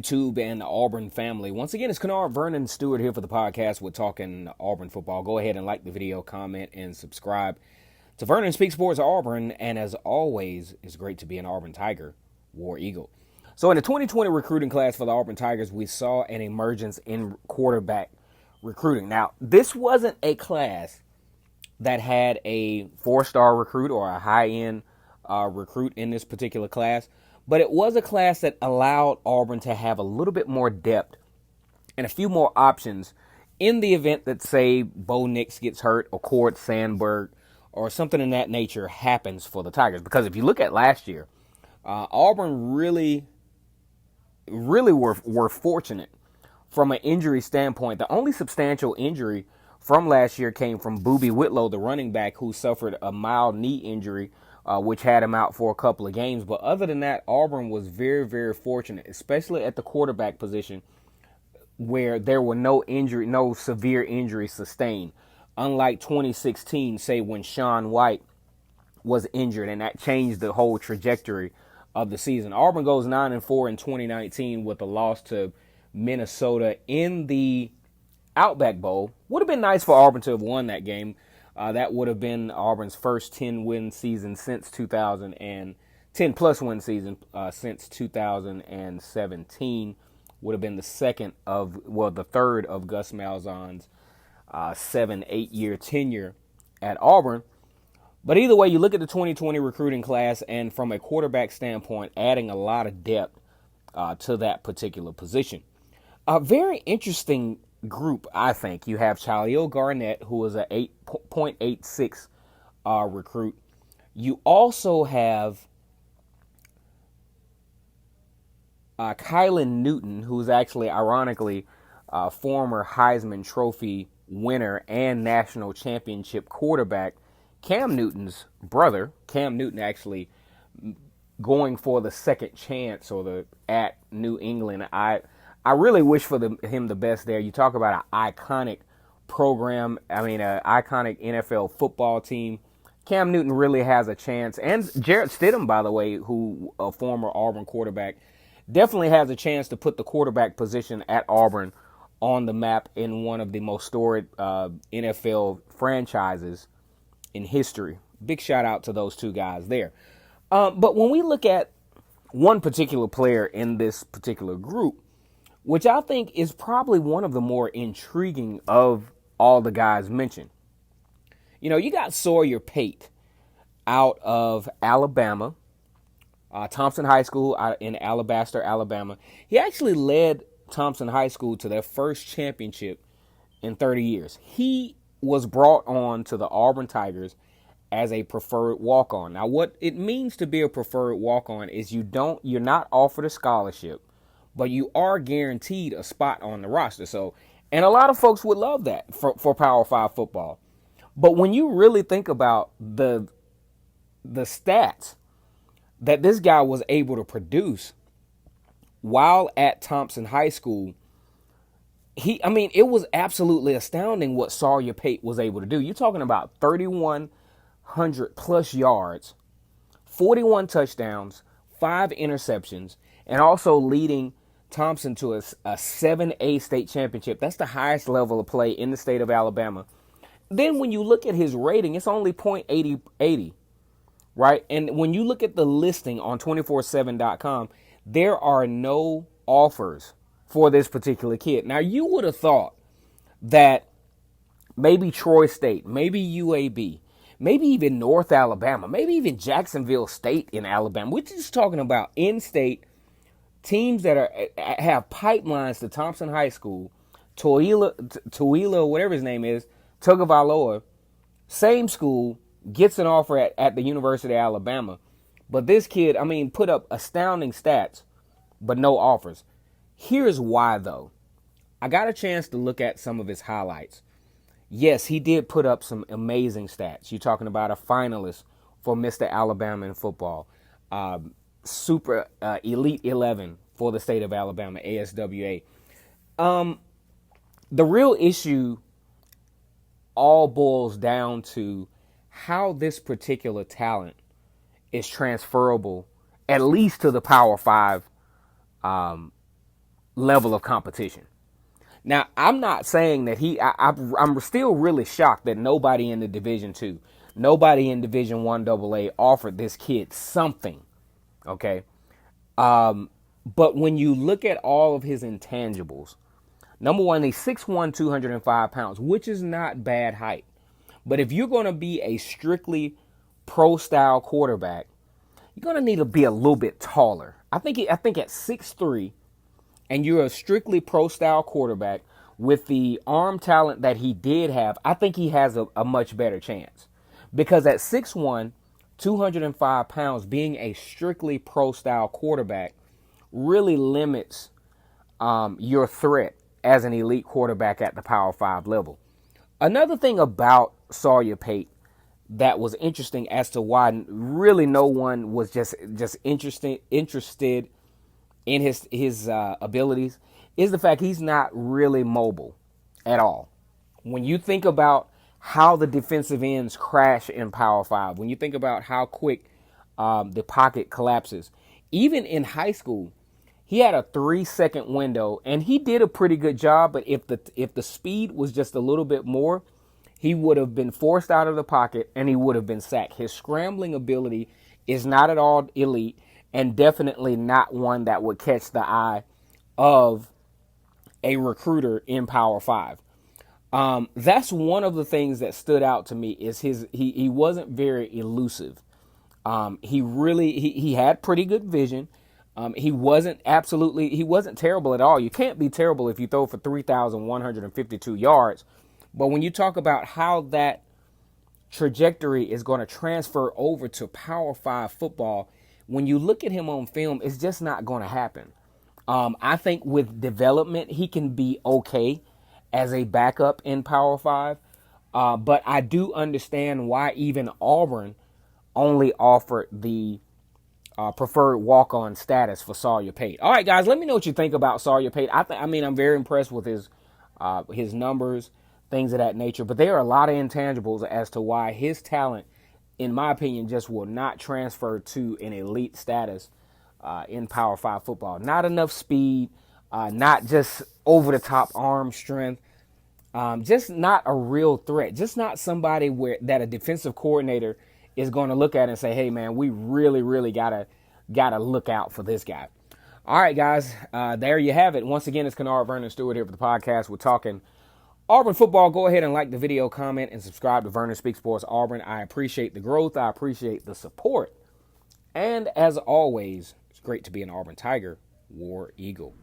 YouTube and the Auburn family. Once again, it's Kennard Vernon Stewart here for the podcast. We're talking Auburn football. Go ahead and like the video, comment, and subscribe to Vernon Speaks Sports Auburn. And as always, it's great to be an Auburn Tiger, War Eagle. So in the 2020 recruiting class for the Auburn Tigers, we saw an emergence in quarterback recruiting. Now, this wasn't a class that had a four-star recruit or a high-end recruit in this particular class. But it was a class that allowed Auburn to have a little bit more depth and a few more options in the event that, say, Bo Nix gets hurt or Cord Sandberg or something in that nature happens for the Tigers. Because if you look at last year, Auburn really were fortunate from an injury standpoint. The only substantial injury from last year came from Boobie Whitlow, the running back, who suffered a mild knee injury, which had him out for a couple of games. But other than that, Auburn was very, very fortunate, especially at the quarterback position, where there were no severe injuries sustained. Unlike 2016, say, when Sean White was injured, and that changed the whole trajectory of the season. Auburn goes 9-4 in 2019 with a loss to Minnesota in the Outback Bowl. Would have been nice for Auburn to have won that game. That would have been Auburn's first 10-win season since 10-plus win season since 2017. Would have been the third of Gus Malzahn's 7-8 year tenure at Auburn. But either way, you look at the 2020 recruiting class, and from a quarterback standpoint, adding a lot of depth to that particular position. A very interesting group, I think. You have Chaleel Garnett, who is a 8.86 recruit. You also have Kylan Newton, who's actually, ironically, former Heisman Trophy winner and national championship quarterback. Cam Newton's brother. Cam Newton actually going for the second chance at New England. I really wish for him the best there. You talk about an iconic program, an iconic NFL football team. Cam Newton really has a chance. And Jarrett Stidham, by the way, who a former Auburn quarterback, definitely has a chance to put the quarterback position at Auburn on the map in one of the most storied NFL franchises in history. Big shout out to those two guys there. But when we look at one particular player in this particular group, which I think is probably one of the more intriguing of all the guys mentioned. You got Sawyer Pate out of Alabama, Thompson High School in Alabaster, Alabama. He actually led Thompson High School to their first championship in 30 years. He was brought on to the Auburn Tigers as a preferred walk-on. Now, what it means to be a preferred walk-on is you're not offered a scholarship, but you are guaranteed a spot on the roster. And a lot of folks would love that for Power 5 football. But when you really think about the stats that this guy was able to produce while at Thompson High School, it was absolutely astounding what Sawyer Pate was able to do. You're talking about 3,100 plus yards, 41 touchdowns, 5 interceptions, and also leading Thompson to a 7A state championship. That's the highest level of play in the state of Alabama. Then when you look at his rating, it's only .80, right? And when you look at the listing on 247.com, there are no offers for this particular kid. Now, you would have thought that maybe Troy State, maybe UAB, maybe even North Alabama, maybe even Jacksonville State in Alabama. We're just talking about in-state teams that have pipelines to Thompson High School, Tuila, whatever his name is, Tagovailoa, same school, gets an offer at the University of Alabama. But this kid, put up astounding stats, but no offers. Here's why, though. I got a chance to look at some of his highlights. Yes, he did put up some amazing stats. You're talking about a finalist for Mr. Alabama in football. Super Elite 11 for the state of Alabama, ASWA. The real issue all boils down to how this particular talent is transferable, at least to the Power 5 level of competition. Now, I'm not saying that I'm still really shocked that nobody in the Division II, nobody in Division 1 AA offered this kid something, okay? But when you look at all of his intangibles, number one, he's 6'1", 205 pounds, which is not bad height. But if you're going to be a strictly pro-style quarterback, you're going to need to be a little bit taller. I think at 6'3", and you're a strictly pro-style quarterback with the arm talent that he did have, I think he has a much better chance. Because at 6'1", 205 pounds, being a strictly pro-style quarterback really limits your threat as an elite quarterback at the Power 5 level. Another thing about Sawyer Pate that was interesting as to why really no one was just interested in his abilities is the fact he's not really mobile at all. When you think about how the defensive ends crash in Power 5, when you think about how quick the pocket collapses, even in high school, he had a 3-second window, and he did a pretty good job. But if the speed was just a little bit more, he would have been forced out of the pocket and he would have been sacked. His scrambling ability is not at all elite, and definitely not one that would catch the eye of a recruiter in Power 5. That's one of the things that stood out to me is he wasn't very elusive. He had pretty good vision. He wasn't terrible at all. You can't be terrible if you throw for 3,152 yards. But when you talk about how that trajectory is going to transfer over to Power 5 football, when you look at him on film, it's just not going to happen. I think with development, he can be okay as a backup in Power 5. But I do understand why even Auburn only offered the preferred walk-on status for Sawyer Pate. All right, guys, let me know what you think about Sawyer Pate. I'm very impressed with his numbers, things of that nature. But there are a lot of intangibles as to why his talent, in my opinion, just will not transfer to an elite status in Power 5 football. Not enough speed, not just over-the-top arm strength, just not a real threat. Just not somebody that a defensive coordinator is going to look at and say, hey, man, we really, really gotta look out for this guy. All right, guys, there you have it. Once again, it's Kennard Vernon Stewart here for the podcast. We're talking Auburn football. Go ahead and like the video, comment, and subscribe to Vernon Speaks Sports Auburn. I appreciate the growth. I appreciate the support. And as always, it's great to be an Auburn Tiger, War Eagle.